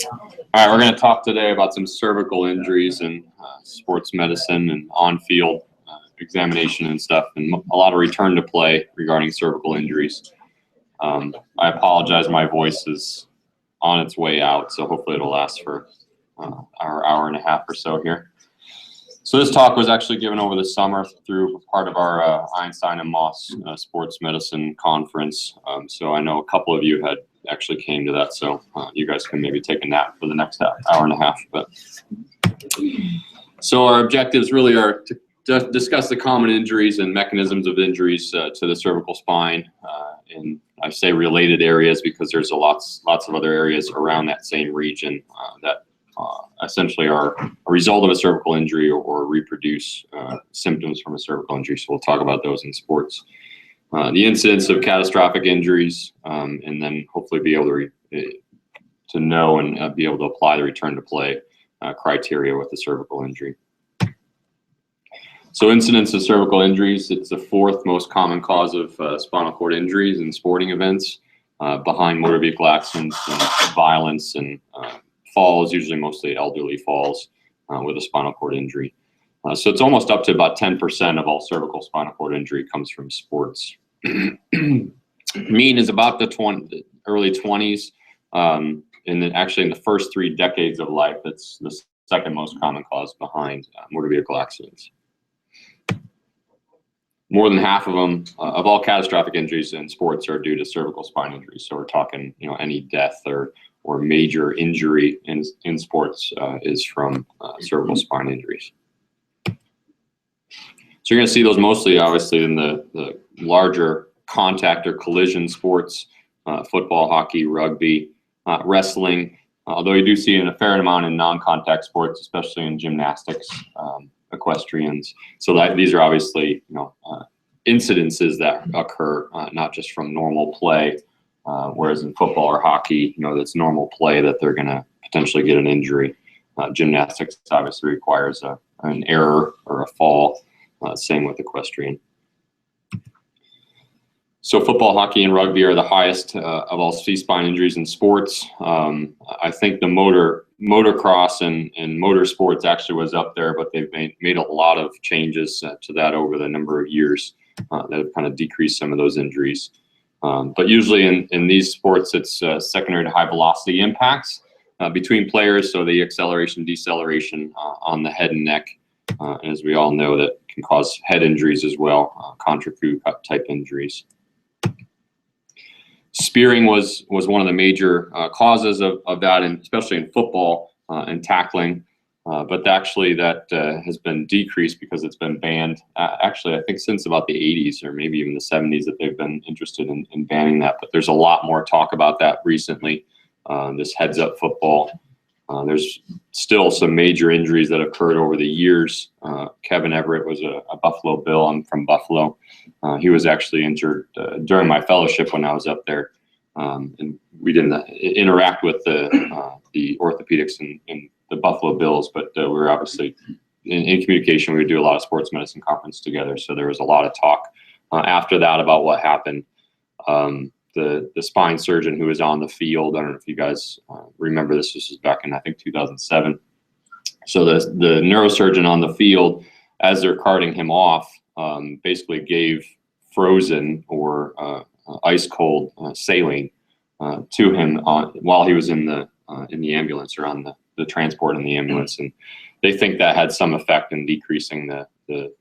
All right, we're going to talk today about some cervical injuries and sports medicine and on-field examination and stuff, and a lot of return to play regarding cervical injuries. I apologize, my voice is on its way out, so hopefully it'll last for our hour and a half or so here. So this talk was actually given over the summer through part of our Einstein and Moss sports medicine conference. So I know a couple of you had actually came to that, so you guys can maybe take a nap for the next hour and a half. But so our objectives really are to discuss the common injuries and mechanisms of injuries to the cervical spine, and I say related areas because there's lots of other areas around that same region that essentially are a result of a cervical injury or reproduce symptoms from a cervical injury. So we'll talk about those in sports. The incidence of catastrophic injuries, and then hopefully be able to know and be able to apply the return to play criteria with the cervical injury. So incidence of cervical injuries, it's the fourth most common cause of spinal cord injuries in sporting events, behind motor vehicle accidents and violence and falls, usually mostly elderly falls with a spinal cord injury. So it's almost up to about 10% of all cervical spinal cord injury comes from sports. Mean is about the early 20s. Actually in the first 3 decades of life, it's the second most common cause behind motor vehicle accidents. More than half of them, of all catastrophic injuries in sports, are due to cervical spine injuries. So we're talking, any death or major injury in sports is from cervical spine injuries. So you're going to see those mostly, obviously, in the larger contact or collision sports, football, hockey, rugby, wrestling, although you do see a fair amount in non-contact sports, especially in gymnastics, equestrians. So these are obviously, incidences that occur, not just from normal play, whereas in football or hockey, that's normal play that they're going to potentially get an injury. Gymnastics obviously requires an error or a fall. Same with equestrian. So football, hockey, and rugby are the highest of all C-spine injuries in sports. I think the motocross and motor sports actually was up there, but they've made a lot of changes to that over the number of years that have kind of decreased some of those injuries. But usually in these sports, it's secondary to high velocity impacts between players, so the acceleration, deceleration on the head and neck. And as we all know, that can cause head injuries as well, contra-coup type injuries. Spearing was one of the major causes of that, and especially in football and tackling. But actually that has been decreased because it's been banned. Actually, I think since about the 80s or maybe even the 70s that they've been interested in banning that. But there's a lot more talk about that recently, this heads-up football. There's still some major injuries that occurred over the years. Kevin Everett was a Buffalo Bill. I'm from Buffalo. He was actually injured during my fellowship when I was up there. And we didn't interact with the orthopedics and the Buffalo Bills, but we were obviously in communication. We would do a lot of sports medicine conference together. So there was a lot of talk after that about what happened. The spine surgeon who was on the field, I don't know if you guys remember this was back in, I think, 2007. So the neurosurgeon on the field, as they're carting him off, basically gave frozen or ice cold saline to him while he was in the ambulance or on the transport in the ambulance. And they think that had some effect in decreasing the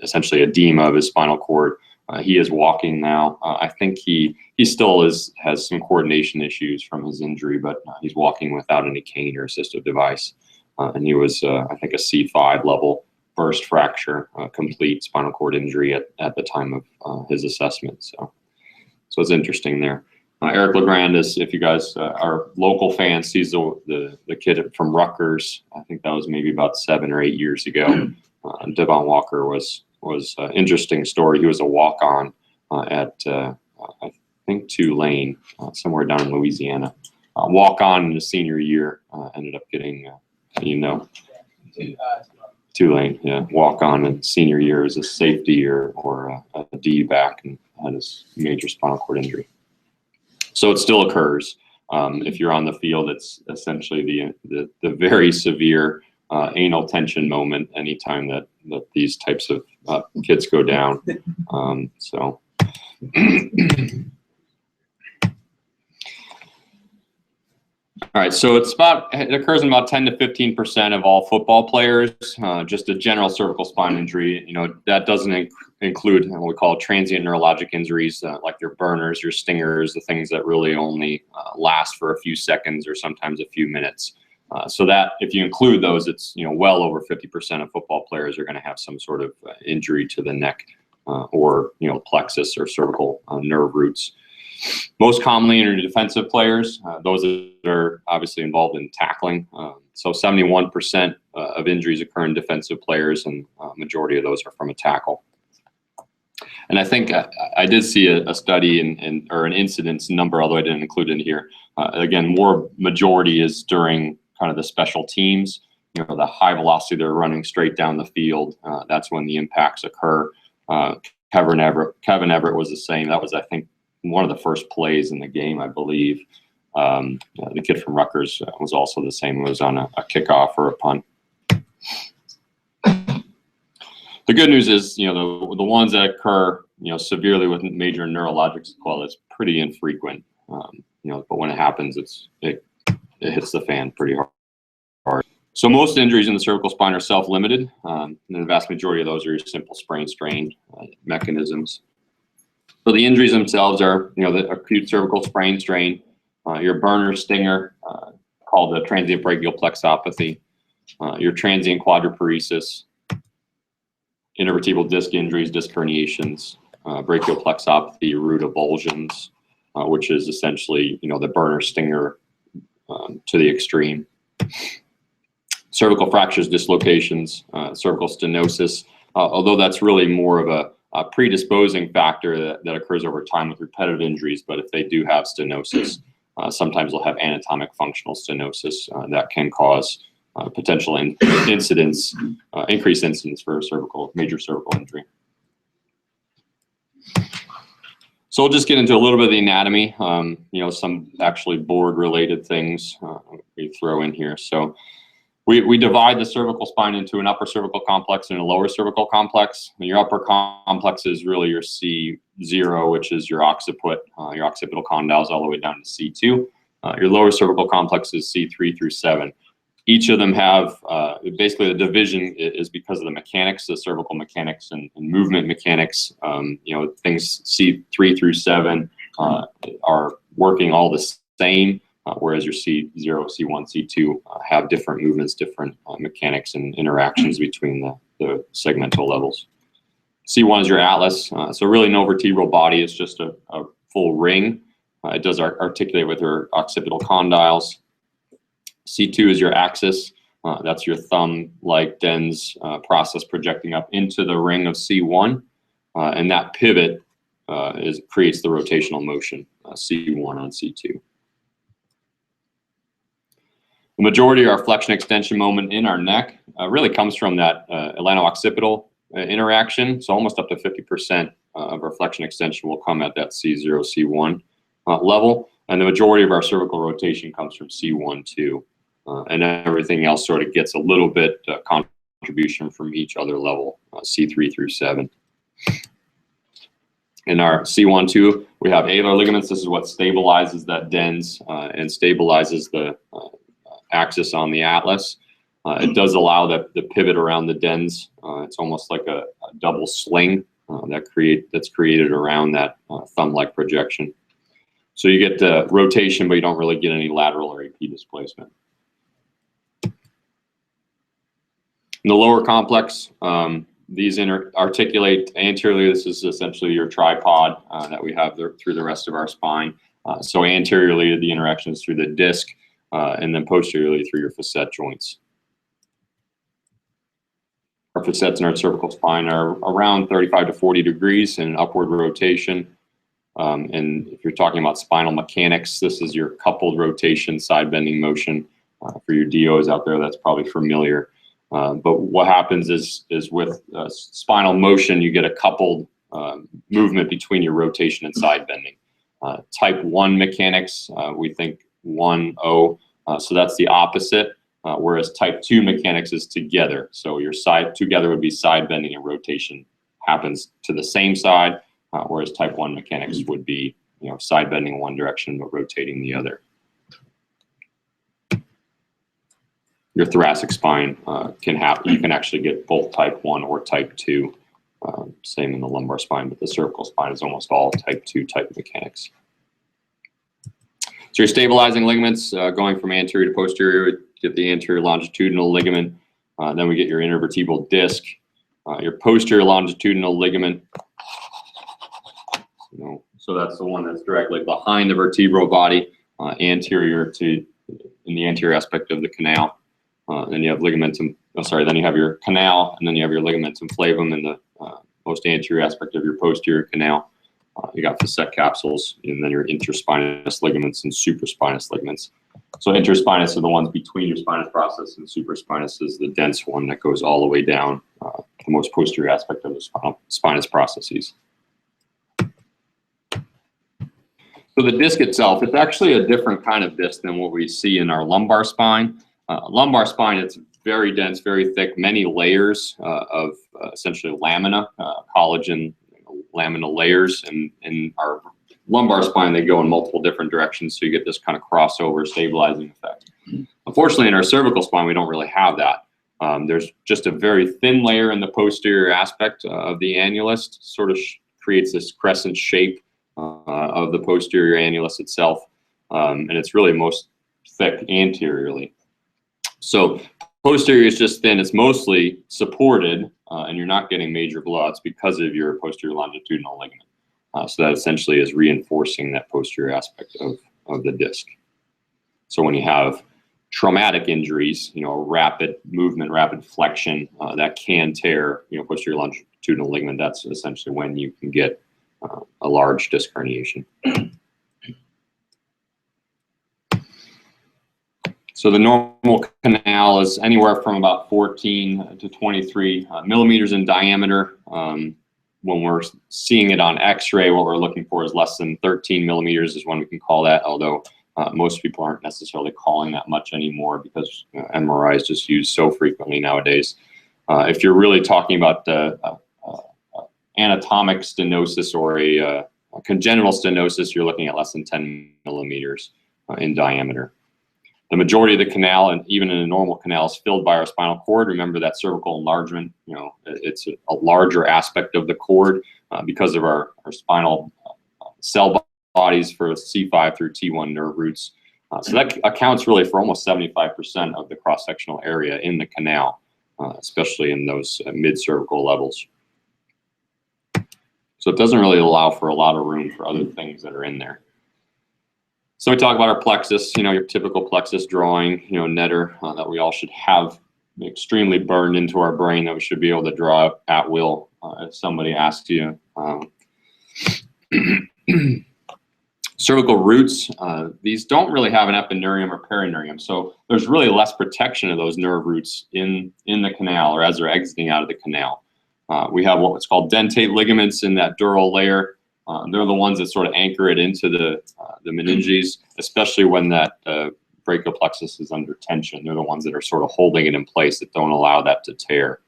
essentially edema of his spinal cord. He is walking now. I think he still has some coordination issues from his injury, but he's walking without any cane or assistive device. And he was, I think, a C5 level burst fracture, complete spinal cord injury at the time of his assessment. So it's interesting there. Eric LeGrand is, if you guys are local fans, he's the kid from Rutgers. I think that was maybe about 7 or 8 years ago. Devon Walker was an interesting story. He was a walk-on at I think Tulane, somewhere down in Louisiana. Walk-on in his senior year, ended up getting Tulane, yeah, walk-on in senior year as a safety or a D back, and had his major spinal cord injury. So it still occurs. If you're on the field, it's essentially the very severe anal tension moment anytime that these types of kids go down. So. All right, so it occurs in about 10 to 15% of all football players. Just a general cervical spine injury. You know, that doesn't include what we call transient neurologic injuries, like your burners, your stingers, the things that really only last for a few seconds or sometimes a few minutes. So that if you include those, it's, you know, well over 50% of football players are going to have some sort of injury to the neck or, you know, plexus or cervical nerve roots. Most commonly in your defensive players, those that are obviously involved in tackling. So 71% of injuries occur in defensive players, and majority of those are from a tackle. And I think I did see a study or an incidence number, although I didn't include it in here. Again, more majority is during kind of the special teams, you know, the high velocity they're running straight down the field. That's when the impacts occur. Kevin Everett was the same. That was, I think, one of the first plays in the game, I believe. The kid from Rutgers was also the same. It was on a kickoff or a punt. The good news is, you know, the ones that occur, you know, severely with major neurologic sequelae is pretty infrequent. You know, but when it happens, it hits the fan pretty hard. So most injuries in the cervical spine are self-limited, and the vast majority of those are your simple sprain strain mechanisms. So the injuries themselves are, you know, the acute cervical sprain strain, your burner stinger, called the transient brachial plexopathy, your transient quadriparesis, intervertebral disc injuries, disc herniations, brachial plexopathy, root avulsions, which is essentially, you know, the burner stinger to the extreme. Cervical fractures, dislocations, cervical stenosis, although that's really more of a predisposing factor that occurs over time with repetitive injuries, but if they do have stenosis, sometimes they'll have anatomic functional stenosis that can cause potential increased incidence for major cervical injury. So we'll just get into a little bit of the anatomy, you know, some actually board-related things we throw in here. So we divide the cervical spine into an upper cervical complex and a lower cervical complex. And your upper complex is really your C0, which is your occiput, your occipital condyles all the way down to C2. Your lower cervical complex is C3 through 7. Each of them have, basically the division is because of the mechanics, the cervical mechanics and movement mechanics. You know, things C3 through 7 are working all the same. Whereas your C0, C1, C2 have different movements, different mechanics and interactions between the segmental levels. C1 is your atlas. So really no vertebral body. It's just a full ring. It does articulate with your occipital condyles. C2 is your axis. That's your thumb-like dens process projecting up into the ring of C1. And that pivot creates the rotational motion, C1 on C2. The majority of our flexion extension moment in our neck really comes from that atlanto-occipital interaction. So almost up to 50% of our flexion extension will come at that C0, C1 level. And the majority of our cervical rotation comes from C1, 2. And everything else sort of gets a little bit contribution from each other level, C3 through 7. In our C1, 2, we have alar ligaments. This is what stabilizes that dens and stabilizes the axis on the atlas. It does allow the pivot around the dens. It's almost like a double sling that's created around that thumb-like projection. So you get the rotation, but you don't really get any lateral or AP displacement. In the lower complex, these articulate anteriorly. This is essentially your tripod that we have through the rest of our spine. So anteriorly, the interaction is through the disc, and then posteriorly through your facet joints. Our facets in our cervical spine are around 35 to 40 degrees in an upward rotation. And if you're talking about spinal mechanics, this is your coupled rotation, side bending motion. For your DOs out there, that's probably familiar. But what happens is with spinal motion, you get a coupled movement between your rotation and side bending. Type 1 mechanics, we think 1-0. So that's the opposite, whereas type 2 mechanics is together. So your side together would be side bending, and rotation happens to the same side, whereas type 1 mechanics would be, you know, side bending one direction but rotating the other. Your thoracic spine can have, you can actually get both type 1 or type 2. Same in the lumbar spine, but the cervical spine is almost all type 2 type mechanics. So you're stabilizing ligaments, going from anterior to posterior, get the anterior longitudinal ligament. Then we get your intervertebral disc, your posterior longitudinal ligament. You know, so that's the one that's directly behind the vertebral body, anterior to, in the anterior aspect of the canal. Then you have ligamentum, then you have your canal, and then you have your ligamentum flavum in the most anterior aspect of your posterior canal. You got facet capsules, and then your interspinous ligaments and supraspinous ligaments. So interspinous are the ones between your spinous process, and supraspinous is the dense one that goes all the way down the most posterior aspect of the spinous processes. So the disc itself, it's actually a different kind of disc than what we see in our lumbar spine. Lumbar spine, it's very dense, very thick, many layers of essentially lamina, collagen lamina layers. And in our lumbar spine, they go in multiple different directions, so you get this kind of crossover stabilizing effect. Unfortunately, in our cervical spine, we don't really have that. There's just a very thin layer in the posterior aspect of the annulus, sort of creates this crescent shape of the posterior annulus itself, and it's really most thick anteriorly. So posterior is just thin, it's mostly supported, and you're not getting major blowouts because of your posterior longitudinal ligament. So that essentially is reinforcing that posterior aspect of the disc. So when you have traumatic injuries, you know, rapid movement, rapid flexion, that can tear, you know, posterior longitudinal ligament, that's essentially when you can get a large disc herniation. So the normal canal is anywhere from about 14 to 23 millimeters in diameter. When we're seeing it on X-ray, what we're looking for is less than 13 millimeters is when we can call that, although most people aren't necessarily calling that much anymore because MRI is just used so frequently nowadays. If you're really talking about anatomic stenosis or a congenital stenosis, you're looking at less than 10 millimeters in diameter. The majority of the canal, and even in a normal canal, is filled by our spinal cord. Remember that cervical enlargement, you know, it's a larger aspect of the cord because of our spinal cell bodies for C5 through T1 nerve roots. So that accounts really for almost 75% of the cross-sectional area in the canal, especially in those mid-cervical levels. So it doesn't really allow for a lot of room for other things that are in there. So we talk about our plexus, you know, your typical plexus drawing, you know, netter that we all should have extremely burned into our brain, that we should be able to draw at will if somebody asks you. Cervical roots, these don't really have an epineurium or perineurium, so there's really less protection of those nerve roots in the canal or as they're exiting out of the canal. We have what's called dentate ligaments in that dural layer. They're the ones that sort of anchor it into the meninges, especially when that brachial plexus is under tension. They're the ones that are sort of holding it in place, that don't allow that to tear.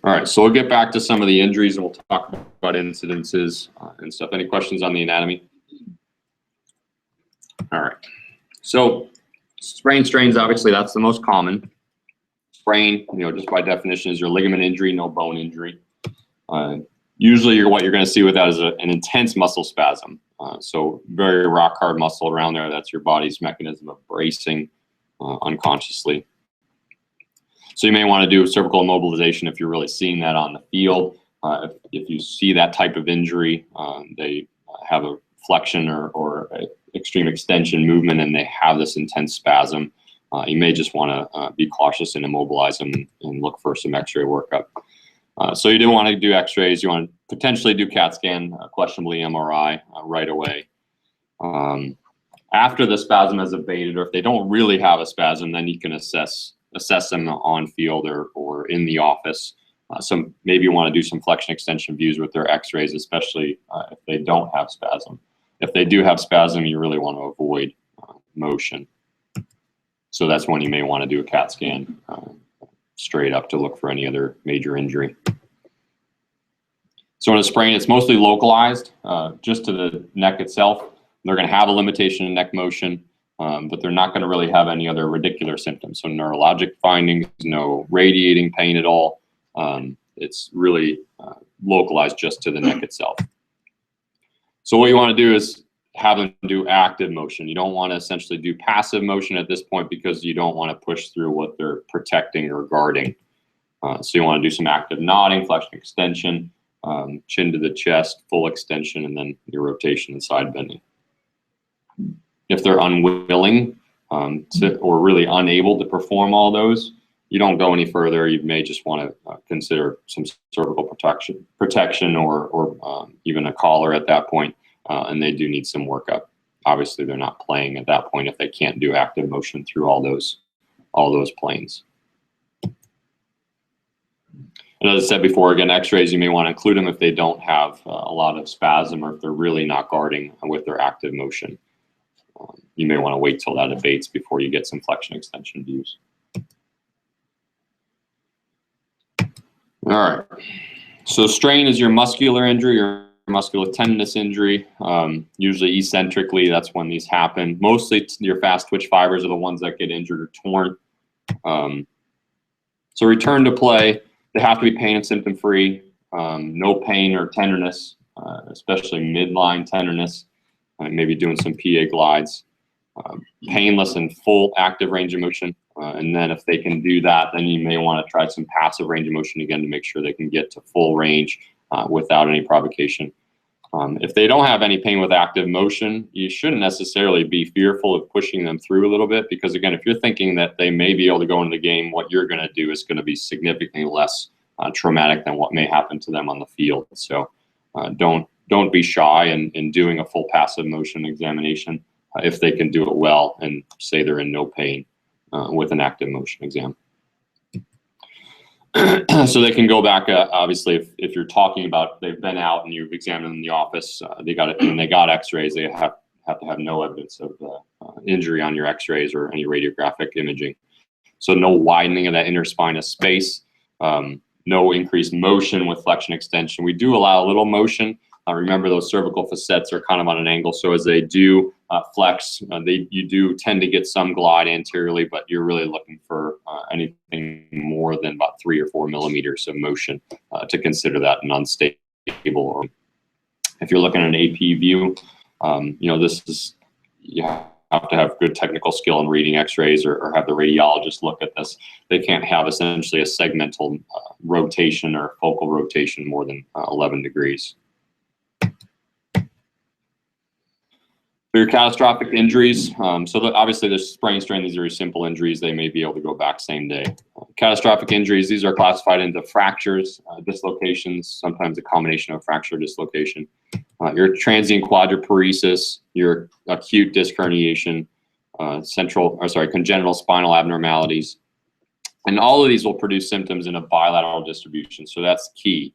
All right, so we'll get back to some of the injuries and we'll talk about incidences and stuff. Any questions on the anatomy? All right, so sprain strains, obviously that's the most common. Sprain, you know, just by definition is your ligament injury, no bone injury. Usually what you're going to see with that is an intense muscle spasm. So very rock hard muscle around there. That's your body's mechanism of bracing unconsciously. So you may want to do cervical immobilization if you're really seeing that on the field. If you see that type of injury, they have a flexion or extreme extension movement and they have this intense spasm, you may just want to be cautious and immobilize them and look for some X-ray workup. So you do want to do X-rays. You want to potentially do CAT scan, questionably MRI right away. After the spasm has abated, or if they don't really have a spasm, then you can assess them on field or in the office maybe you want to do some flexion extension views with their x-rays, especially if they don't have spasm. If they do have spasm, you really want to avoid motion. So that's when you may want to do a CAT scan straight up to look for any other major injury. So in a sprain, it's mostly localized just to the neck itself. They're going to have a limitation in neck motion, but they're not going to really have any other radicular symptoms. So neurologic findings, no radiating pain at all. It's really localized just to the neck itself. So what you want to do is have them do active motion. You don't want to essentially do passive motion at this point because you don't want to push through what they're protecting or guarding. So you want to do some active nodding, flexion extension, chin to the chest, full extension, and then your rotation and side bending. If they're unwilling or really unable to perform all those, you don't go any further. You may just want to consider some cervical protection or even a collar at that point, and they do need some workup. Obviously, they're not playing at that point if they can't do active motion through all those planes. And as I said before, again, x-rays, you may want to include them if they don't have a lot of spasm or if they're really not guarding with their active motion. You may want to wait till that abates before you get some flexion extension views. All right, so strain is your muscular injury or muscular tendinous injury. Usually eccentrically, that's when these happen. Mostly your fast twitch fibers are the ones that get injured or torn. So return to play, they have to be pain and symptom free, no pain or tenderness, especially midline tenderness, maybe doing some PA glides, painless and full active range of motion. And then if they can do that, then you may want to try some passive range of motion again to make sure they can get to full range without any provocation. If they don't have any pain with active motion, you shouldn't necessarily be fearful of pushing them through a little bit, because again, if you're thinking that they may be able to go into the game, what you're going to do is going to be significantly less traumatic than what may happen to them on the field. So don't be shy in doing a full passive motion examination if they can do it well and say they're in no pain with an active motion exam. So they can go back, obviously, if you're talking about they've been out and you've examined them in the office, they got x-rays, they have to have no evidence of injury on your x-rays or any radiographic imaging. So no widening of that interspinous space, no increased motion with flexion extension. We do allow a little motion. Remember, those cervical facets are kind of on an angle, so as they do flex, you do tend to get some glide anteriorly, but you're really looking for anything more than about 3 or 4 millimeters of motion to consider that an unstable. Or if you're looking at an AP view, you have to have good technical skill in reading x-rays or have the radiologist look at this. They can't have essentially a segmental rotation or focal rotation more than 11 degrees. For your catastrophic injuries, obviously there's sprain, strain, these are simple injuries. They may be able to go back same day. Catastrophic injuries, these are classified into fractures, dislocations, sometimes a combination of fracture dislocation. Your transient quadriparesis, your acute disc herniation, congenital spinal abnormalities. And all of these will produce symptoms in a bilateral distribution. So that's key.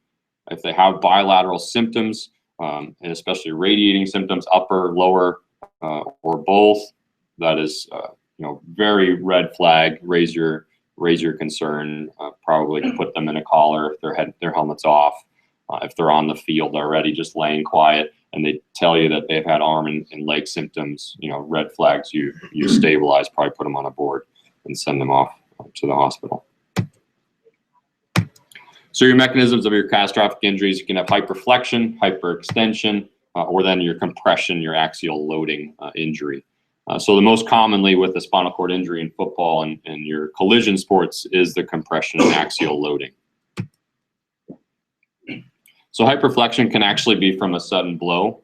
If they have bilateral symptoms, and especially radiating symptoms, upper, lower, or both, that is, very red flag. Raise your concern. Probably put them in a collar if their helmet's off. If they're on the field already, just laying quiet, and they tell you that they've had arm and leg symptoms, red flags. You stabilize. Probably put them on a board and send them off to the hospital. So your mechanisms of your catastrophic injuries, you can have hyperflexion, hyperextension, or then your compression, your axial loading injury. So the most commonly with the spinal cord injury in football and your collision sports is the compression and axial loading. So hyperflexion can actually be from a sudden blow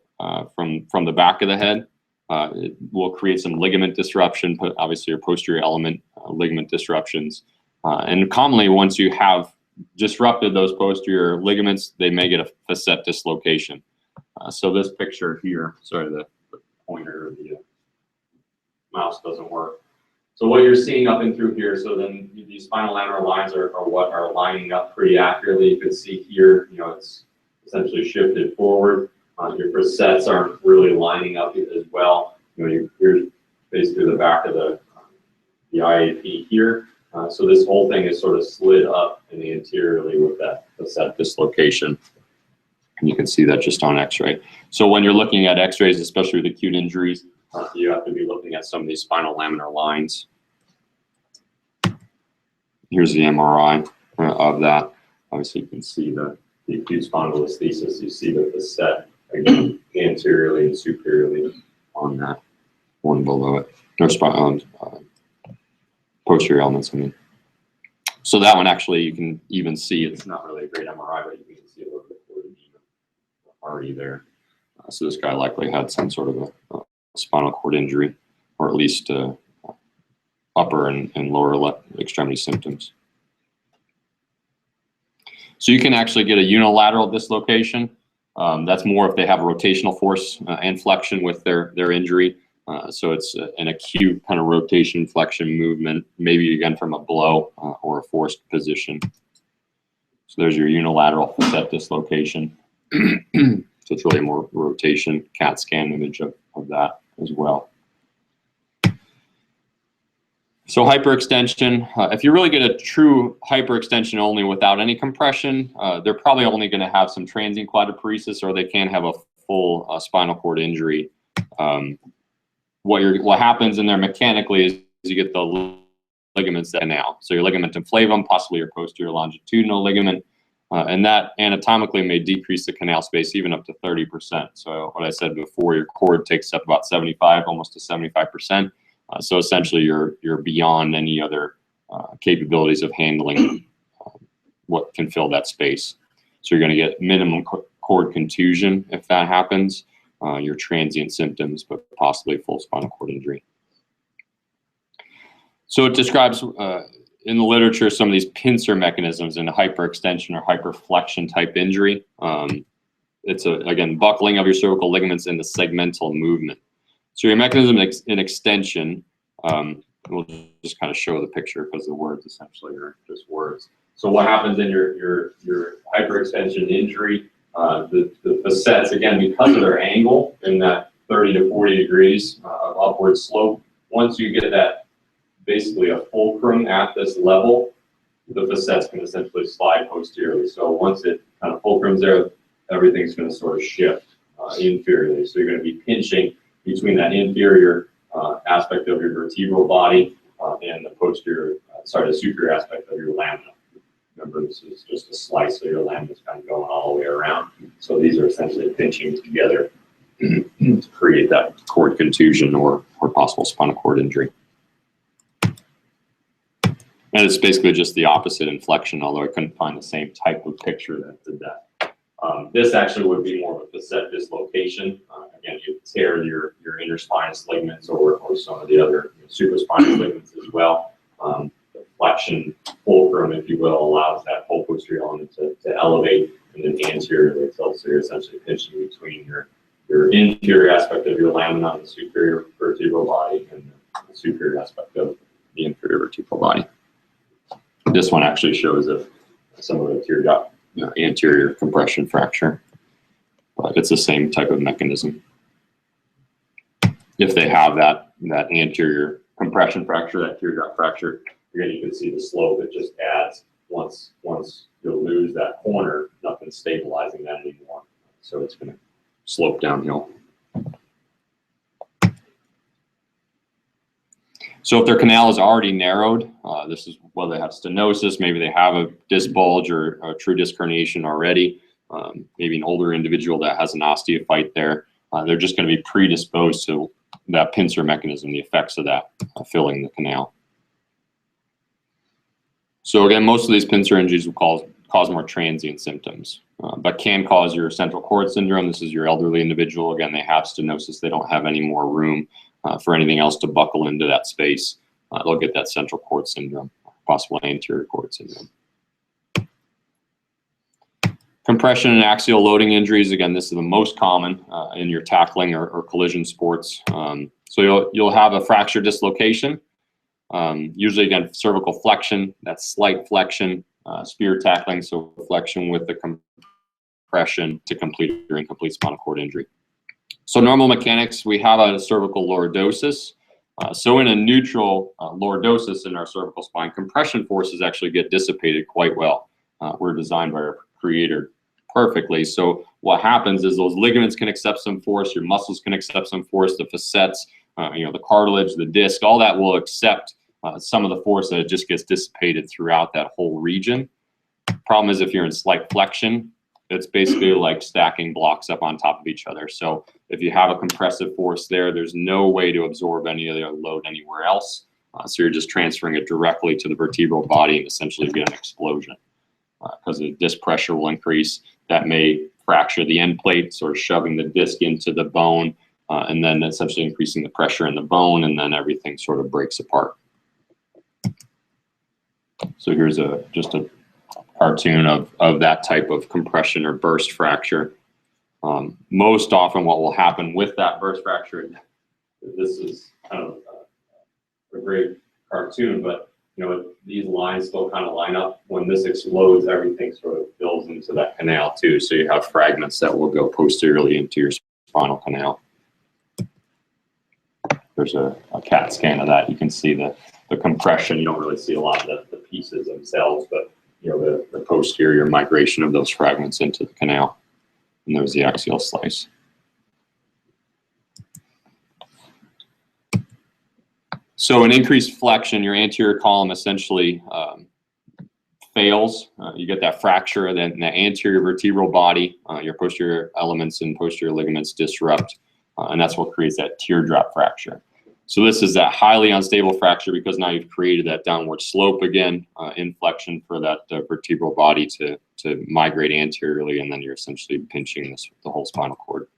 from the back of the head. It will create some ligament disruption, obviously your posterior element ligament disruptions. And commonly once you have disrupted those posterior ligaments, they may get a facet dislocation. So this picture here, sorry, the pointer or the mouse doesn't work. So what you're seeing up and through here, so then these spinal laminar lines are what are lining up pretty accurately. You can see here, you know, it's essentially shifted forward. Your facets aren't really lining up as well. You know, here's basically the back of the IAP here. So this whole thing is sort of slid up in the anteriorly with that facet dislocation. And you can see that just on X-ray. So when you're looking at X-rays, especially with acute injuries, you have to be looking at some of these spinal laminar lines. Here's the MRI of that. Obviously, you can see the acute spondylolisthesis. You see the facet again anteriorly and superiorly on that one below it. Or posterior elements, I mean. So that one actually, you can even see it's not really a great MRI, but you can see a little bit of edema already there. So this guy likely had some sort of a spinal cord injury, or at least upper and lower extremity symptoms. So you can actually get a unilateral dislocation. That's more if they have a rotational force and flexion with their injury. So it's an acute kind of rotation flexion movement, maybe again from a blow or a forced position. So there's your unilateral facet dislocation. So it's really more rotation, CAT scan image of that as well. So hyperextension, if you really get a true hyperextension only without any compression, they're probably only going to have some transient quadriparesis, or they can have a full spinal cord injury. What happens in there mechanically is you get the ligaments that canal. So your ligamentum flavum, possibly your posterior longitudinal ligament, and that anatomically may decrease the canal space even up to 30%. So what I said before, your cord takes up about 75, almost to 75%. So essentially you're beyond any other capabilities of handling what can fill that space. So you're going to get minimum cord contusion if that happens, your transient symptoms, but possibly full spinal cord injury. So it describes in the literature some of these pincer mechanisms in a hyperextension or hyperflexion type injury. It's again buckling of your cervical ligaments in the segmental movement. So your mechanism in extension, we'll just kind of show the picture because the words essentially are just words. So what happens in your hyperextension injury, the facets, again, because of their angle in that 30 to 40 degrees of upward slope, once you get that basically a fulcrum at this level, the facets can essentially slide posteriorly. So once it kind of fulcrums there, everything's going to sort of shift inferiorly. So you're going to be pinching between that inferior aspect of your vertebral body and the posterior, the superior aspect of your lamina. Remember, this is just a slice, so your lamina is kind of going all the way around. So these are essentially pinching together to create that cord contusion or possible spinal cord injury. And it's basically just the opposite in flexion, although I couldn't find the same type of picture that did that. This actually would be more of a facet dislocation. Again, you tear your interspinous ligaments or some of the other supraspinous ligaments as well. The flexion fulcrum, if you will, allows that whole posterior element to elevate and then anteriorly tilt. So you're essentially pinching between your inferior aspect of your lamina on the superior vertebral body and the superior aspect of the inferior vertebral body. This one actually shows some of the teardrop anterior compression fracture, but it's the same type of mechanism. If they have that anterior compression fracture, that teardrop fracture, again, you can see the slope. It just adds once you'll lose that corner, nothing's stabilizing that anymore. So it's going to slope downhill. So if their canal is already narrowed, this is whether they have stenosis, maybe they have a disc bulge or a true disc herniation already, maybe an older individual that has an osteophyte there, they're just going to be predisposed to that pincer mechanism, the effects of that filling the canal. So again, most of these pincer injuries will cause more transient symptoms, but can cause your central cord syndrome. This is your elderly individual. Again, they have stenosis. They don't have any more room for anything else to buckle into that space. They'll get that central cord syndrome, possible anterior cord syndrome. Compression and axial loading injuries, again, this is the most common in your tackling or collision sports. So you'll have a fracture dislocation. Usually, again, cervical flexion, that's slight flexion, spear tackling, so flexion with the compression to complete or incomplete spinal cord injury. So normal mechanics, we have a cervical lordosis. So in a neutral lordosis in our cervical spine, compression forces actually get dissipated quite well. We're designed by our creator perfectly. So what happens is those ligaments can accept some force, your muscles can accept some force, the facets, the cartilage, the disc, all that will accept some of the force that it just gets dissipated throughout that whole region. Problem is if you're in slight flexion, it's basically like stacking blocks up on top of each other. So if you have a compressive force there, there's no way to absorb any other load anywhere else. So you're just transferring it directly to the vertebral body and essentially get an explosion because the disc pressure will increase. That may fracture the end plate, sort of shoving the disc into the bone, and then essentially increasing the pressure in the bone, and then everything sort of breaks apart. So here's just a cartoon of that type of compression or burst fracture. Most often what will happen with that burst fracture, this is kind of a great cartoon, but these lines still kind of line up. When this explodes, everything sort of fills into that canal too. So you have fragments that will go posteriorly into your spinal canal. There's a CAT scan of that. You can see the compression. You don't really see a lot of the pieces themselves, but the posterior migration of those fragments into the canal. And there's the axial slice. So an increased flexion, your anterior column essentially fails. You get that fracture, then the anterior vertebral body, your posterior elements and posterior ligaments disrupt, and that's what creates that teardrop fracture. So this is that highly unstable fracture because now you've created that downward slope again, inflection for that vertebral body to migrate anteriorly, and then you're essentially pinching the whole spinal cord.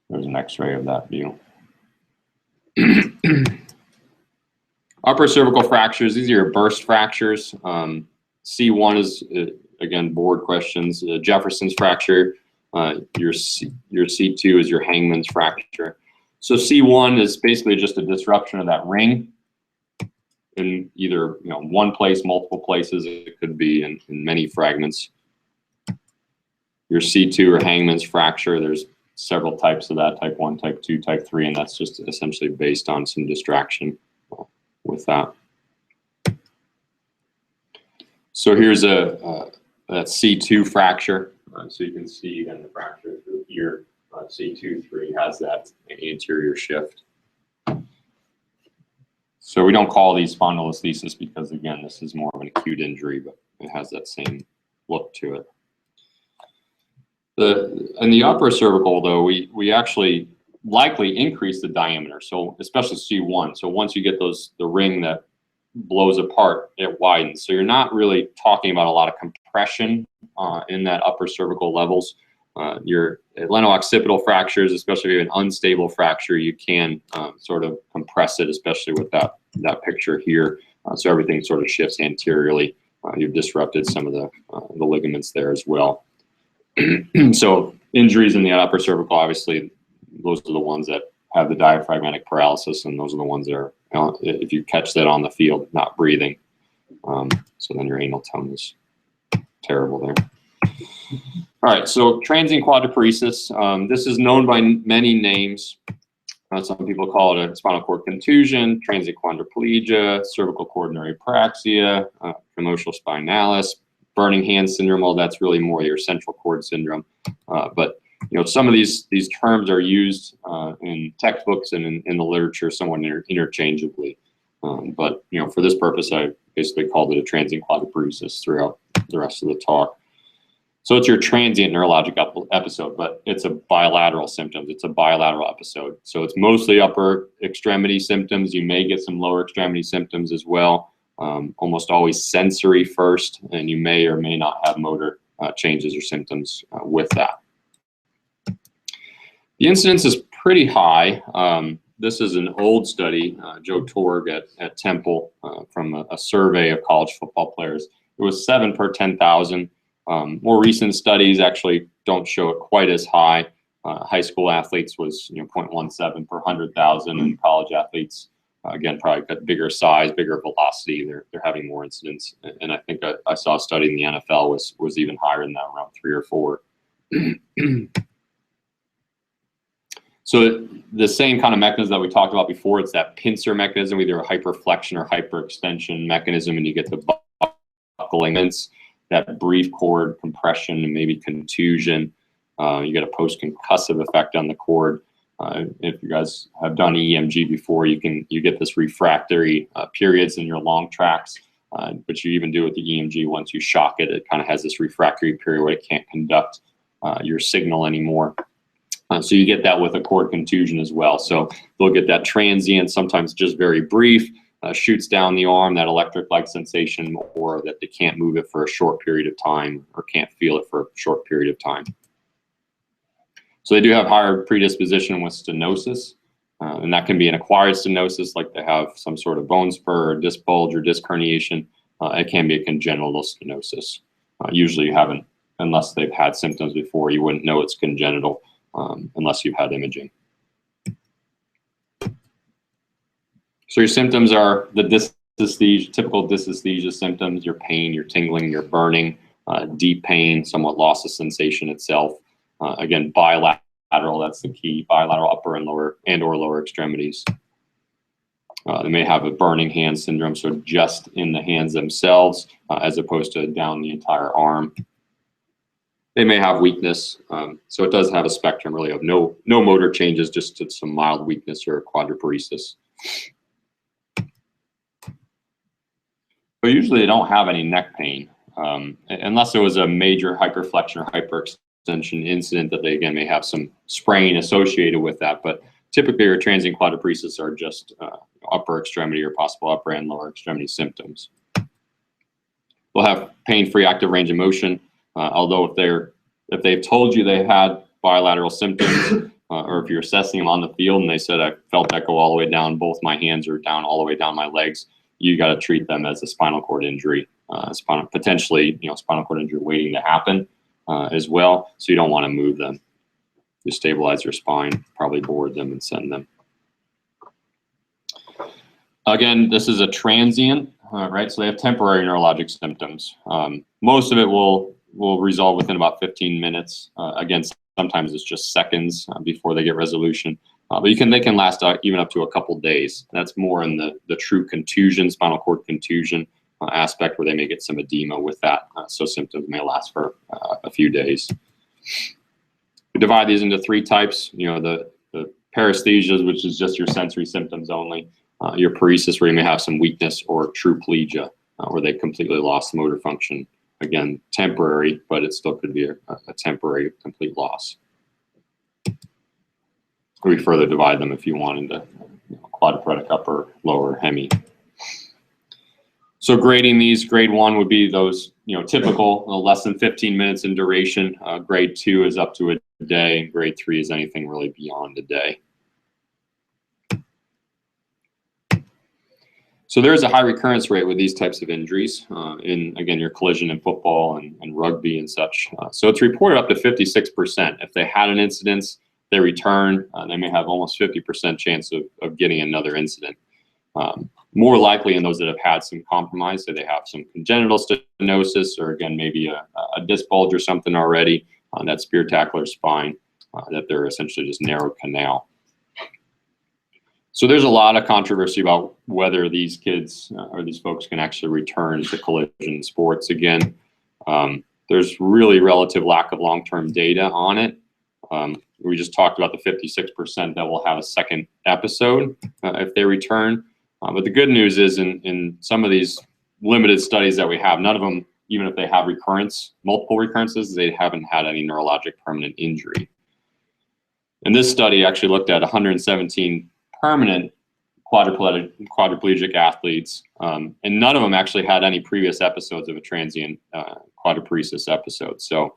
There's an x-ray of that view. Upper cervical fractures, these are your burst fractures. C1 is, again, board questions. Jefferson's fracture. Your C2 is your Hangman's fracture. So C1 is basically just a disruption of that ring in either one place, multiple places. It could be in many fragments. Your C2 or Hangman's fracture, there's several types of that, type 1, type 2, type 3, and that's just essentially based on some distraction with that. So here's that C2 fracture. So you can see again the fracture through here. C2-3 has that anterior shift. So we don't call these spondylolisthesis because, again, this is more of an acute injury, but it has that same look to it. In the upper cervical, though, we actually likely increase the diameter, so especially C1. So once you get the ring that blows apart, it widens. So you're not really talking about a lot of compression in that upper cervical levels. Your glenooccipital fractures, especially if you have an unstable fracture, you can sort of compress it, especially with that picture here. So everything sort of shifts anteriorly. You've disrupted some of the ligaments there as well. So injuries in the upper cervical, obviously, those are the ones that have the diaphragmatic paralysis, and those are the ones that are, if you catch that on the field, not breathing. So then your anal tone is terrible there. All right, so transient quadriparesis. This is known by many names. Some people call it a spinal cord contusion, transient quadriplegia, cervical coronary praxia, commotional spinalis, burning hand syndrome. Well, that's really more your central cord syndrome. But some of these terms are used in textbooks and in the literature somewhat interchangeably. But for this purpose, I basically called it a transient quadriparesis throughout the rest of the talk. So it's your transient neurologic episode, but it's a bilateral symptoms. It's a bilateral episode. So it's mostly upper extremity symptoms. You may get some lower extremity symptoms as well. Almost always sensory first, and you may or may not have motor changes or symptoms with that. The incidence is pretty high. This is an old study, Joe Torg at Temple, from a survey of college football players. It was 7 per 10,000. More recent studies actually don't show it quite as high. High school athletes was 0.17 per 100,000, and college athletes, again, probably got bigger size, bigger velocity. They're having more incidents, and I think I saw a study in the NFL was even higher than that, around 3 or 4. So the same kind of mechanism that we talked about before, it's that pincer mechanism, either a hyperflexion or hyperextension mechanism, and you get the buckling, that brief cord compression and maybe contusion. You get a post-concussive effect on the cord. If you guys have done EMG before, you get this refractory periods in your long tracts, but you even do with the EMG once you shock it. It kind of has this refractory period where it can't conduct your signal anymore. So you get that with a cord contusion as well. So they'll get that transient, sometimes just very brief, shoots down the arm, that electric-like sensation, or that they can't move it for a short period of time or can't feel it for a short period of time. So they do have higher predisposition with stenosis, and that can be an acquired stenosis, like they have some sort of bone spur or disc bulge or disc herniation. It can be a congenital stenosis. Usually you haven't, unless they've had symptoms before, you wouldn't know it's congenital unless you've had imaging. So your symptoms are the dysesthesia, typical dysesthesia symptoms: your pain, your tingling, your burning, deep pain, somewhat loss of sensation itself. Again, bilateral, that's the key, bilateral upper and or lower extremities. They may have a burning hand syndrome, so just in the hands themselves, as opposed to down the entire arm. They may have weakness, so it does have a spectrum really of no motor changes, just some mild weakness or quadriparesis. But usually they don't have any neck pain, unless there was a major hyperflexion or hyperextension incident that they, again, may have some sprain associated with that. But typically your transient quadriparesis are just upper extremity or possible upper and lower extremity symptoms. They'll have pain-free active range of motion, although if they've told you they had bilateral symptoms, or if you're assessing them on the field and they said, I felt that go all the way down both my hands or down all the way down my legs, you got to treat them as a spinal cord injury, potentially spinal cord injury waiting to happen as well. So you don't want to move them. You stabilize your spine, probably board them and send them. Again, this is a transient, right? So they have temporary neurologic symptoms. Most of it will resolve within about 15 minutes. Again, sometimes it's just seconds before they get resolution. But they can last even up to a couple days. That's more in the true contusion, spinal cord contusion aspect, where they may get some edema with that. So symptoms may last for a few days. We divide these into 3 types. The paresthesias, which is just your sensory symptoms only. Your paresis, where you may have some weakness, or true plegia, where they completely lost motor function. Again, temporary, but it still could be a temporary complete loss. We further divide them if you want into quadriplegic upper, lower, hemi. So grading these, grade 1 would be those typical, less than 15 minutes in duration. Grade 2 is up to a day. Grade 3 is anything really beyond a day. So there's a high recurrence rate with these types of injuries in, again, your collision in football and rugby and such. So it's reported up to 56%. If they had an incident, they return, they may have almost 50% chance of getting another incident. More likely in those that have had some compromise, so they have some congenital stenosis, or again, maybe a disc bulge or something already on that spear-tacular spine, that they're essentially just narrow canal. So there's a lot of controversy about whether these kids or these folks can actually return to collision sports again. There's really relative lack of long-term data on it. We just talked about the 56% that will have a second episode if they return. But the good news is in some of these limited studies that we have, none of them, even if they have multiple recurrences, they haven't had any neurologic permanent injury. And this study actually looked at 117 permanent quadriplegic athletes, and none of them actually had any previous episodes of a transient quadriparesis episode. So,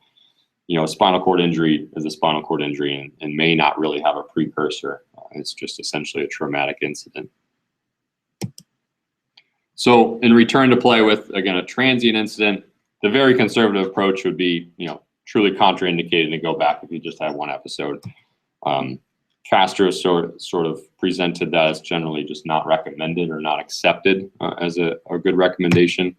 a spinal cord injury is a spinal cord injury and may not really have a precursor. It's just essentially a traumatic incident. So in return to play with, again, a transient incident, the very conservative approach would be, truly contraindicated to go back if you just had one episode. Castro sort of presented that as generally just not recommended or not accepted as a good recommendation.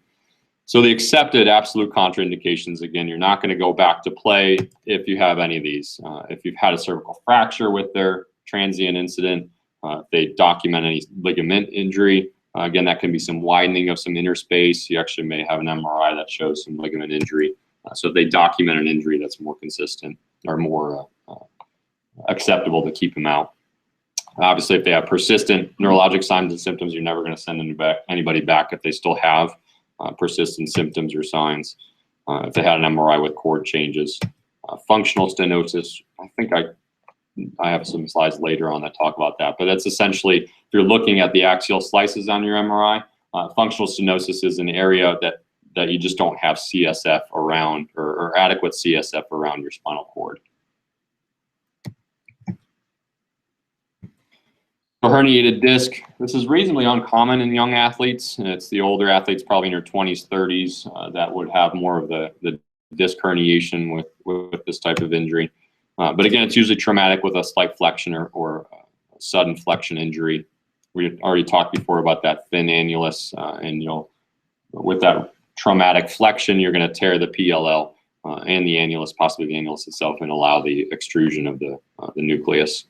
So the accepted absolute contraindications, again, you're not going to go back to play if you have any of these. If you've had a cervical fracture with their transient incident, if they document any ligament injury, again, that can be some widening of some inner space. You actually may have an MRI that shows some ligament injury. So if they document an injury, that's more consistent or more acceptable to keep them out. Obviously, if they have persistent neurologic signs and symptoms, you're never going to send anybody back if they still have persistent symptoms or signs. If they had an MRI with cord changes, functional stenosis, I think I have some slides later on that talk about that, but that's essentially, if you're looking at the axial slices on your MRI, functional stenosis is an area that you just don't have CSF around or adequate CSF around your spinal cord. A herniated disc, this is reasonably uncommon in young athletes. It's the older athletes, probably in their 20s, 30s, that would have more of the disc herniation with this type of injury. But again, it's usually traumatic with a slight flexion or a sudden flexion injury. We already talked before about that thin annulus, and with that traumatic flexion, you're going to tear the PLL and the annulus, possibly the annulus itself, and allow the extrusion of the nucleus.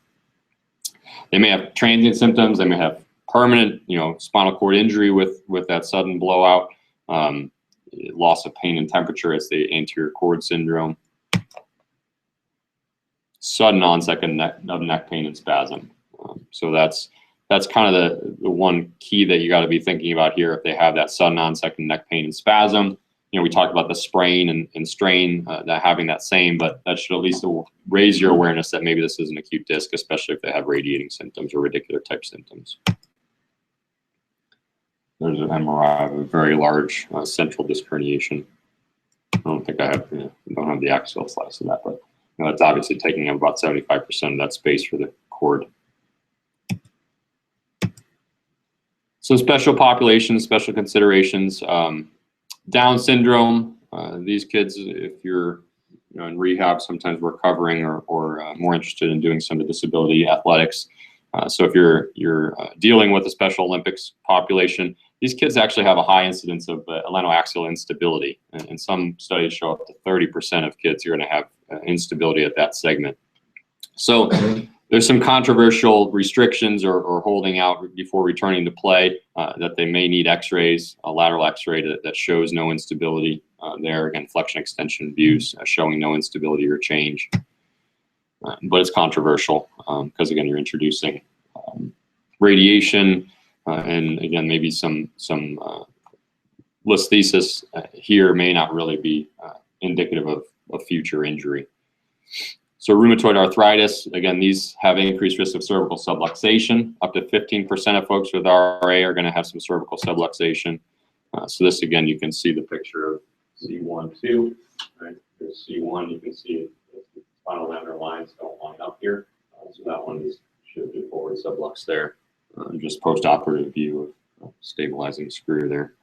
They may have transient symptoms. They may have permanent, spinal cord injury with that sudden blowout, loss of pain and temperature. It's the anterior cord syndrome. Sudden onset of neck pain and spasm. So that's kind of the one key that you got to be thinking about here. If they have that sudden onset of neck pain and spasm, we talked about the sprain and strain, that having that same, but that should at least raise your awareness that maybe this is an acute disc, especially if they have radiating symptoms or radicular type symptoms. There's an MRI of a very large central disc herniation. I don't think I don't have the axial slice of that, but it's obviously taking up about 75% of that space for the cord. Some special populations, special considerations. Down syndrome, these kids, if you're in rehab, sometimes we're covering or more interested in doing some of the disability athletics. So if you're dealing with a Special Olympics population, these kids actually have a high incidence of ilenoaxial instability. And some studies show up to 30% of kids are going to have instability at that segment. So there's some controversial restrictions or holding out before returning to play, that they may need x-rays, a lateral x-ray that shows no instability there. Again, flexion extension views showing no instability or change. But it's controversial because, again, you're introducing radiation and, again, maybe some listhesis here may not really be indicative of future injury. So rheumatoid arthritis, again, these have increased risk of cervical subluxation. Up to 15% of folks with RA are going to have some cervical subluxation. So this, again, you can see the picture of C1, 2. Right? There's C1, you can see the spinal laminar lines don't line up here. So that one should be forward sublux there. Just post-operative view of stabilizing the screw there.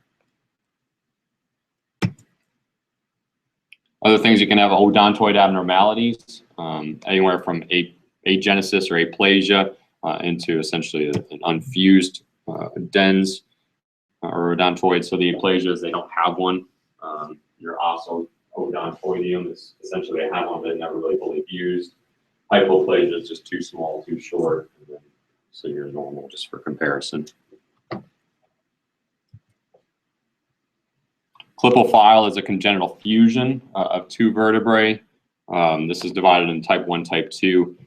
Other things, you can have odontoid abnormalities, anywhere from agenesis or aplasia into essentially an unfused dens or odontoid. So the aplasias, they don't have one. Your ossodontoideum is essentially they have one, but never really fully fused. Hypoplasia is just too small, too short. And then, so you're normal just for comparison. Klippel-Feil is a congenital fusion of two vertebrae. This is divided in type 1, type 2.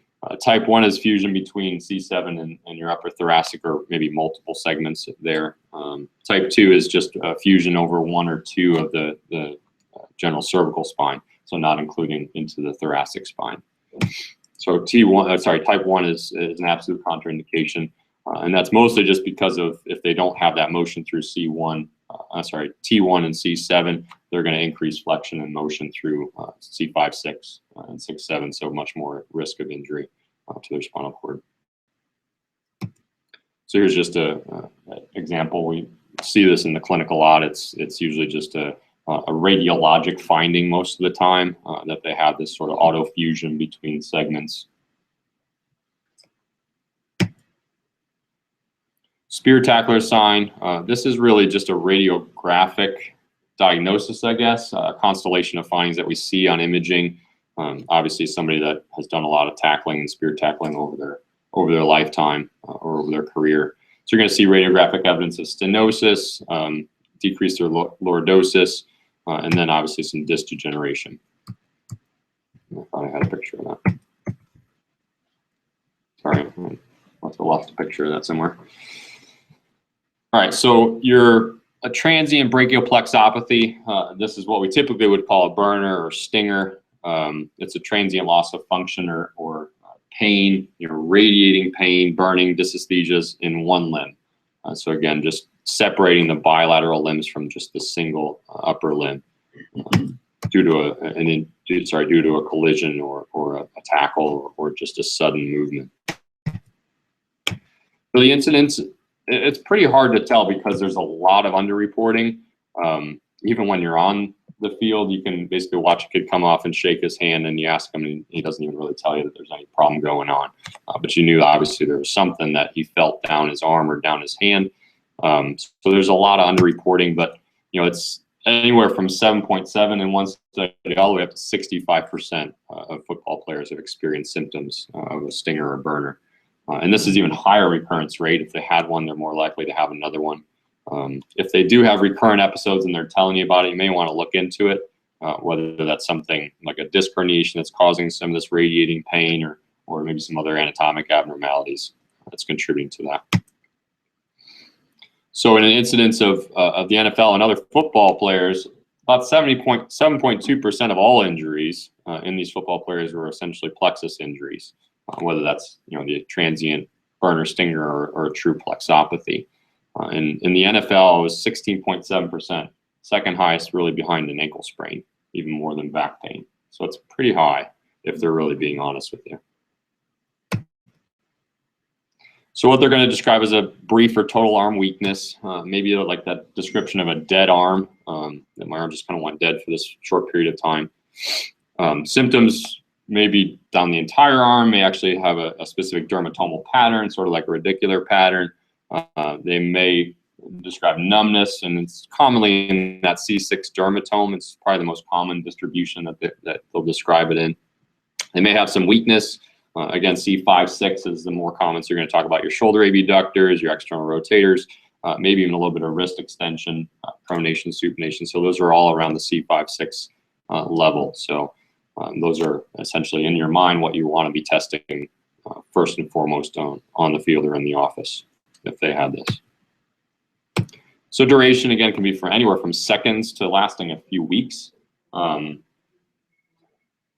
Type 1 is fusion between C7 and your upper thoracic, or maybe multiple segments there. Type 2 is just a fusion over one or two of the general cervical spine, so not including into the thoracic spine. So type 1 is an absolute contraindication, and that's mostly just because of if they don't have that motion through T1 and C7, they're going to increase flexion and motion through C5, 6, and 6, 7, so much more risk of injury to their spinal cord. So here's just an example. We see this in the clinical lot. It's usually just a a radiologic finding most of the time, that they have this sort of autofusion between segments. Spear tackler sign. This is really just a radiographic diagnosis, I guess, a constellation of findings that we see on imaging. Obviously, somebody that has done a lot of tackling and spear tackling over their lifetime or over their career. So you're going to see radiographic evidence of stenosis, decreased lordosis, and then obviously some disc degeneration. I thought I had a picture of that. Sorry, I must have lost a picture of that somewhere. All right, so a transient brachial plexopathy. This is what we typically would call a burner or stinger. It's a transient loss of function or pain, radiating pain, burning, dysesthesias in one limb. So again, just separating the bilateral limbs from just the single upper limb due to a collision or a tackle or just a sudden movement. So the incidence, it's pretty hard to tell because there's a lot of underreporting. Even when you're on the field, you can basically watch a kid come off and shake his hand, and you ask him, and he doesn't even really tell you that there's any problem going on. But you knew obviously there was something that he felt down his arm or down his hand. So there's a lot of underreporting, but it's anywhere from 7.7 in one study all the way up to 65% of football players have experienced symptoms of a stinger or burner. And this is even higher recurrence rate. If they had one, they're more likely to have another one. If they do have recurrent episodes and they're telling you about it, you may want to look into it, whether that's something like a disc herniation that's causing some of this radiating pain or maybe some other anatomic abnormalities that's contributing to that. So in an incidence of the NFL and other football players, about 7.2% of all injuries in these football players were essentially plexus injuries, whether that's the transient burner stinger or a true plexopathy. In the NFL, it was 16.7%, second highest really behind an ankle sprain, even more than back pain. So it's pretty high if they're really being honest with you. So what they're going to describe as a brief or total arm weakness, maybe like that description of a dead arm, that my arm just kind of went dead for this short period of time. Symptoms maybe down the entire arm, may actually have a specific dermatomal pattern, sort of like a radicular pattern. They may describe numbness, and it's commonly in that C6 dermatome. It's probably the most common distribution that they'll describe it in. They may have some weakness. Again, C5, 6 is the more common. So you're going to talk about your shoulder abductors, your external rotators, maybe even a little bit of wrist extension, pronation, supination. So those are all around the C5, 6 level. So those are essentially in your mind what you want to be testing first and foremost on the field or in the office if they had this. So duration, again, can be for anywhere from seconds to lasting a few weeks.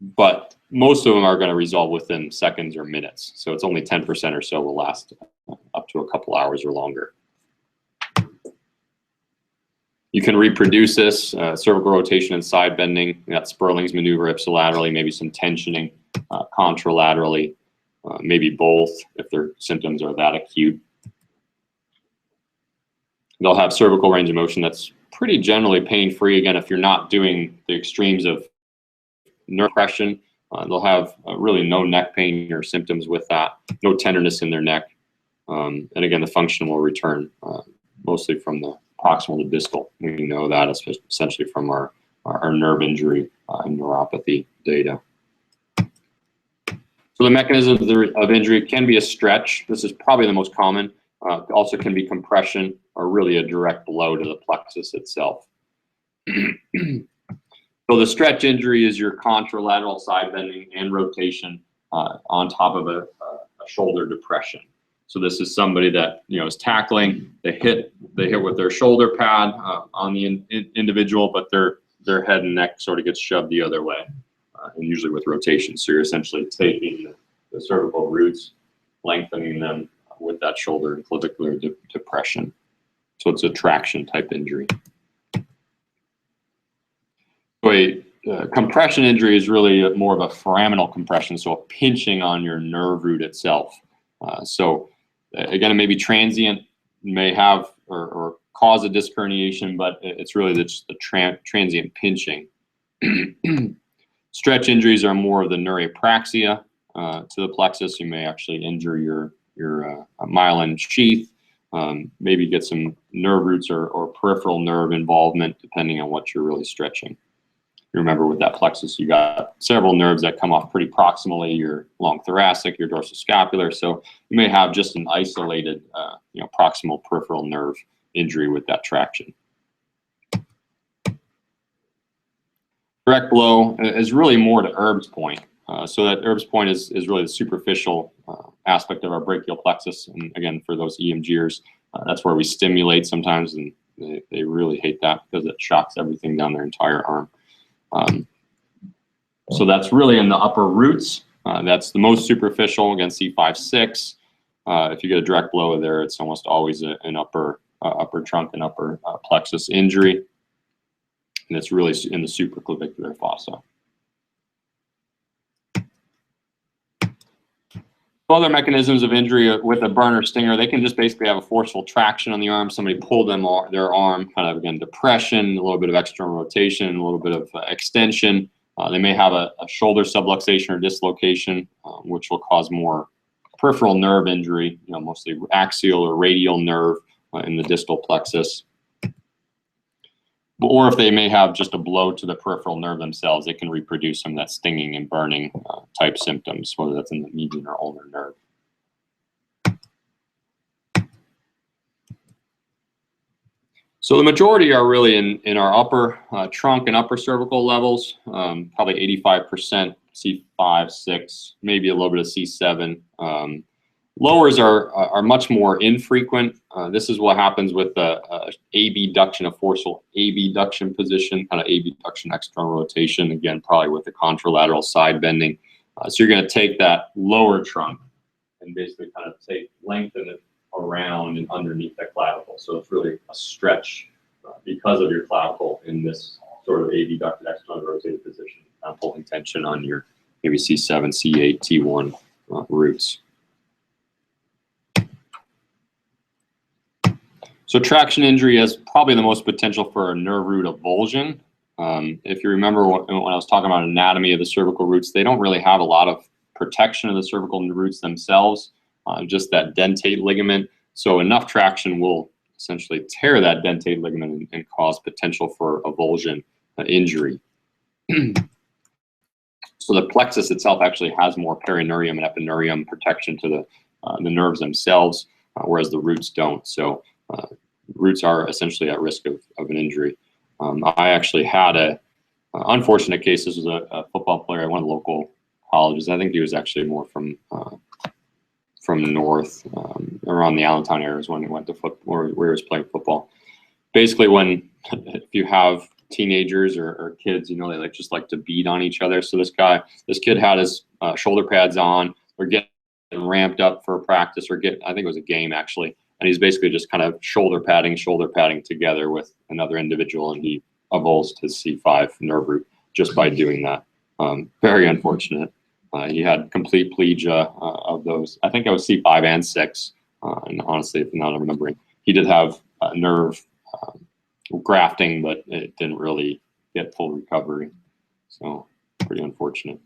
But most of them are going to resolve within seconds or minutes. So it's only 10% or so will last up to a couple hours or longer. You can reproduce this, cervical rotation and side bending, that Sperling's maneuver ipsilaterally, maybe some tensioning contralaterally, maybe both if their symptoms are that acute. They'll have cervical range of motion that's pretty generally pain-free. Again, if you're not doing the extremes of nerve compression, they'll have really no neck pain or symptoms with that, no tenderness in their neck. And again, the function will return mostly from the proximal to distal. We know that essentially from our nerve injury and neuropathy data. So the mechanism of injury can be a stretch. This is probably the most common. Also can be compression or really a direct blow to the plexus itself. So the stretch injury is your contralateral side bending and rotation on top of a shoulder depression. So this is somebody that is tackling. They hit with their shoulder pad on the individual, but their head and neck sort of gets shoved the other way, and usually with rotation. So you're essentially taking the cervical roots, lengthening them with that shoulder and clavicular depression. So it's a traction type injury. So a compression injury is really more of a foraminal compression, so a pinching on your nerve root itself. So again, it may be transient, may have or cause of disc herniation, but it's really just the transient pinching. Stretch injuries are more of the neurapraxia to the plexus. You may actually injure your myelin sheath, maybe get some nerve roots or peripheral nerve involvement, depending on what you're really stretching. Remember, with that plexus, you got several nerves that come off pretty proximally, your long thoracic, your dorsoscapular. So you may have just an isolated, proximal peripheral nerve injury with that traction. Direct blow is really more to Erb's point. So that Erb's point is really the superficial aspect of our brachial plexus. And again, for those EMGers, that's where we stimulate sometimes, and they really hate that because it shocks everything down their entire arm. So that's really in the upper roots. That's the most superficial, again, C5-6. If you get a direct blow there, it's almost always an upper trunk and upper plexus injury. And it's really in the supraclavicular fossa. Other mechanisms of injury with a burn or stinger, they can just basically have a forceful traction on the arm. Somebody pulled their arm, kind of, again, depression, a little bit of external rotation, a little bit of extension. They may have a shoulder subluxation or dislocation, which will cause more peripheral nerve injury, mostly axial or radial nerve in the distal plexus. Or if they may have just a blow to the peripheral nerve themselves, it can reproduce some of that stinging and burning type symptoms, whether that's in the median or ulnar nerve. So the majority are really in our upper trunk and upper cervical levels, probably 85% C5, 6, maybe a little bit of C7. Lowers are much more infrequent. This is what happens with a abduction, a forceful abduction position, kind of abduction external rotation, again, probably with the contralateral side bending. So you're going to take that lower trunk and basically kind of lengthen it around and underneath that clavicle. So it's really a stretch because of your clavicle in this sort of abducted external rotated position, kind of pulling tension on your maybe C7, C8, T1 roots. So traction injury has probably the most potential for a nerve root avulsion. If you remember when I was talking about anatomy of the cervical roots, they don't really have a lot of protection of the cervical roots themselves, just that dentate ligament. So enough traction will essentially tear that dentate ligament and cause potential for avulsion injury. So the plexus itself actually has more perineurium and epineurium protection to the nerves themselves, whereas the roots don't. So roots are essentially at risk of an injury. I actually had a unfortunate case. This was a football player at one of the local colleges. I think he was actually more from north, around the Allentown area when he went to football, or where he was playing football. Basically, if you have teenagers or kids, they just like to beat on each other. So this kid had his shoulder pads on, or getting ramped up for practice, I think it was a game actually. And he's basically just kind of shoulder padding together with another individual, and he avulsed his C5 nerve root just by doing that. Very unfortunate. He had complete plegia of those. I think it was C5 and 6. And honestly, if I'm not remembering, he did have nerve grafting, but it didn't really get full recovery. So pretty unfortunate.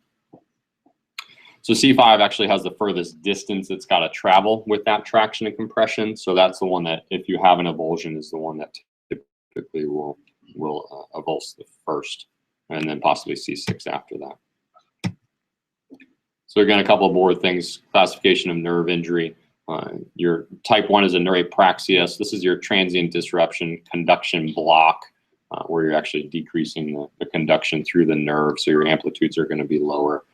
So C5 actually has the furthest distance it's got to travel with that traction and compression. So that's the one that, if you have an avulsion, is the one that typically will avulse the first, and then possibly C6 after that. So again, a couple of board things: classification of nerve injury. Your type 1 is a neurapraxia. So this is your transient disruption, conduction block, where you're actually decreasing the conduction through the nerve. So your amplitudes are going to be lower.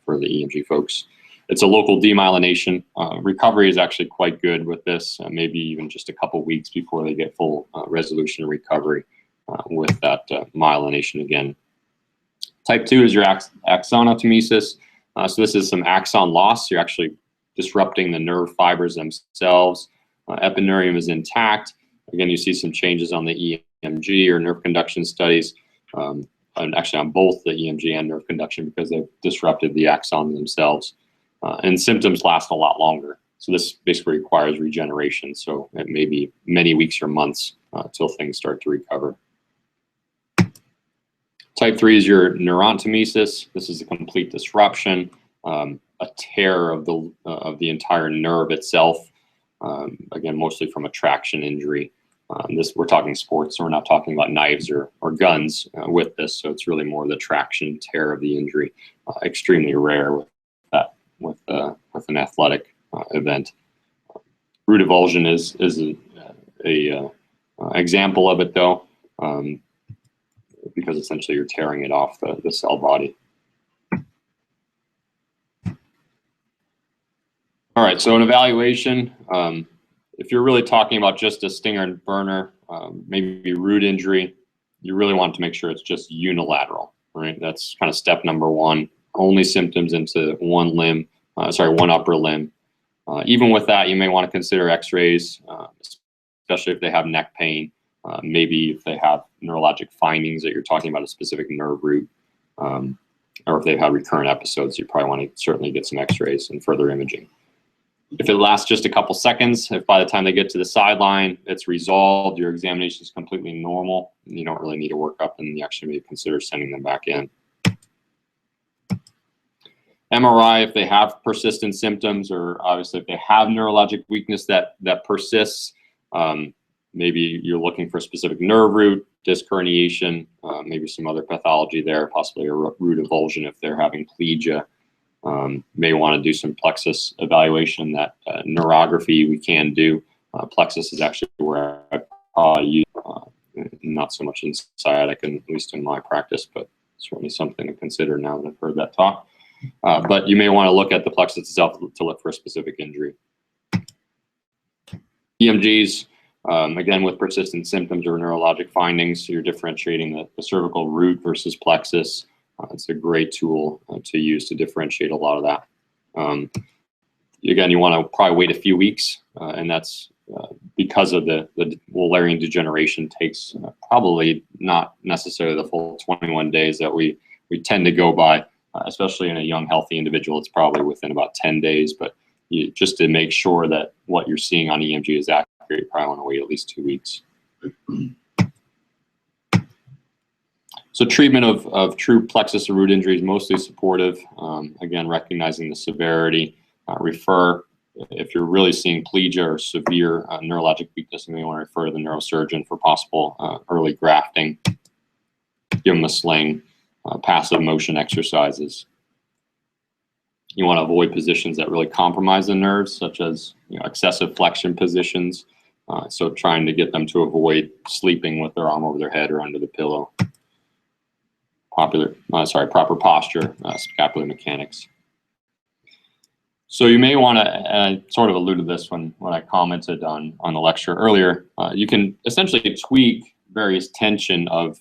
For the EMG folks, it's a local demyelination. Recovery is actually quite good with this, maybe even just a couple weeks before they get full resolution and recovery with that myelination again. Type 2 is your axonotomesis. So this is some axon loss. You're actually disrupting the nerve fibers themselves. Epineurium is intact. Again, you see some changes on the EMG or nerve conduction studies. And actually on both the EMG and nerve conduction, because they've disrupted the axon themselves. And symptoms last a lot longer. So this basically requires regeneration. So it may be many weeks or months until things start to recover. Type 3 is your neurontomesis. This is a complete disruption, a tear of the entire nerve itself. Again, mostly from a traction injury. We're talking sports, so we're not talking about knives or guns with this. So it's really more the traction tear of the injury. Extremely rare with an athletic event. Root avulsion is a example of it, though. Because essentially you're tearing it off the cell body. All right, so an evaluation, if you're really talking about just a stinger and burner, maybe root injury, you really want to make sure it's just unilateral, right? That's kind of step number one. Only symptoms into one upper limb. Even with that, you may want to consider x-rays, especially if they have neck pain. Maybe if they have neurologic findings that you're talking about a specific nerve root, or if they've had recurrent episodes, you probably want to certainly get some x-rays and further imaging. If it lasts just a couple seconds, if by the time they get to the sideline, it's resolved, your examination is completely normal, and you don't really need a workup, and you actually may consider sending them back in. MRI, if they have persistent symptoms, or obviously if they have neurologic weakness that persists, maybe you're looking for a specific nerve root, disc herniation, maybe some other pathology there, possibly a root avulsion if they're having plegia. May want to do some plexus evaluation. That neurography we can do. Plexus is actually where I probably use, not so much in sciatic, at least in my practice, but certainly something to consider now that I've heard that talk. But you may want to look at the plexus itself to look for a specific injury. EMGs, again, with persistent symptoms or neurologic findings, so you're differentiating the cervical root versus plexus. It's a great tool to use to differentiate a lot of that. Again, you want to probably wait a few weeks, and that's because of the Wallerian degeneration takes probably not necessarily the full 21 days that we tend to go by, especially in a young, healthy individual. It's probably within about 10 days, but just to make sure that what you're seeing on EMG is accurate, you probably want to wait at least 2 weeks. So treatment of true plexus or root injury is mostly supportive. Again, recognizing the severity. Refer, if you're really seeing plegia or severe neurologic weakness, you may want to refer to the neurosurgeon for possible early grafting. Give them a sling, passive motion exercises. You want to avoid positions that really compromise the nerves, such as excessive flexion positions. So trying to get them to avoid sleeping with their arm over their head or under the pillow. Proper posture, scapular mechanics. So you may want to, and I sort of alluded to this when I commented on the lecture earlier, you can essentially tweak various tension of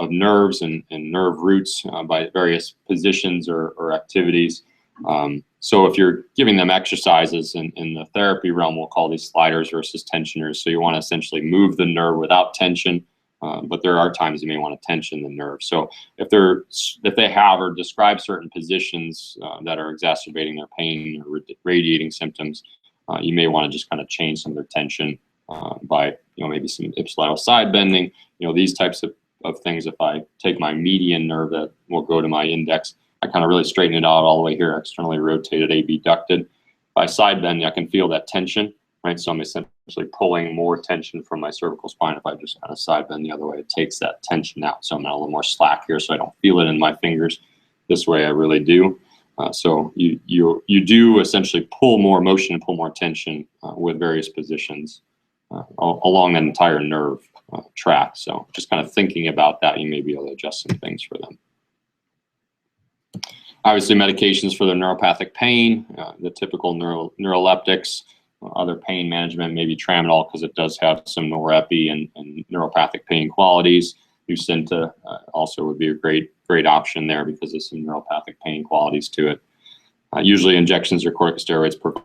nerves and nerve roots by various positions or activities. So if you're giving them exercises in the therapy realm, we'll call these sliders versus tensioners. So you want to essentially move the nerve without tension, but there are times you may want to tension the nerve. So if they have or describe certain positions that are exacerbating their pain or radiating symptoms, you may want to just kind of change some of their tension by maybe some ipsilateral side bending. These types of things. If I take my median nerve that will go to my index, I kind of really straighten it out all the way here, externally rotated, abducted. If I side bend, I can feel that tension, right? So I'm essentially pulling more tension from my cervical spine. If I just kind of side bend the other way, it takes that tension out. So I'm a little more slack here, so I don't feel it in my fingers. This way I really do. So you do essentially pull more motion and pull more tension with various positions along that entire nerve track. So just kind of thinking about that, you may be able to adjust some things for them. Obviously, medications for the neuropathic pain, the typical neuroleptics, other pain management, maybe tramadol because it does have some norepi and neuropathic pain qualities. Lucinta also would be a great option there because of some neuropathic pain qualities to it. Usually injections or corticosteroids provide